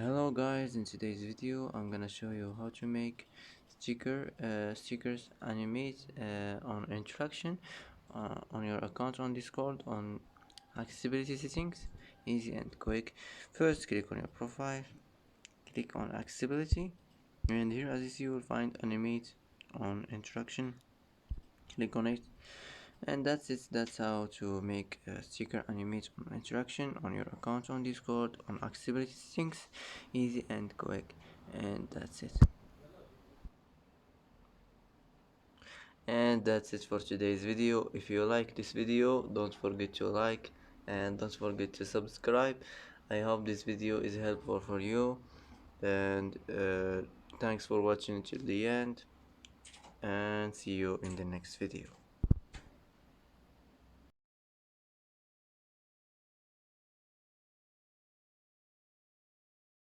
Hello guys, in today's video I'm gonna show you how to make stickers animate on Intraction on your account on Discord on accessibility settings. Easy and quick. First click on your profile, click on accessibility, and here as you see you will find animate on Intraction. Click on it, and that's it. That's how to make a sticker animate on interaction on your account on Discord on accessibility settings. Easy and quick, and that's it for today's video. If you like this video, don't forget to like and don't forget to subscribe. I hope this video is helpful for you, and thanks for watching till the end, and see you in the next video.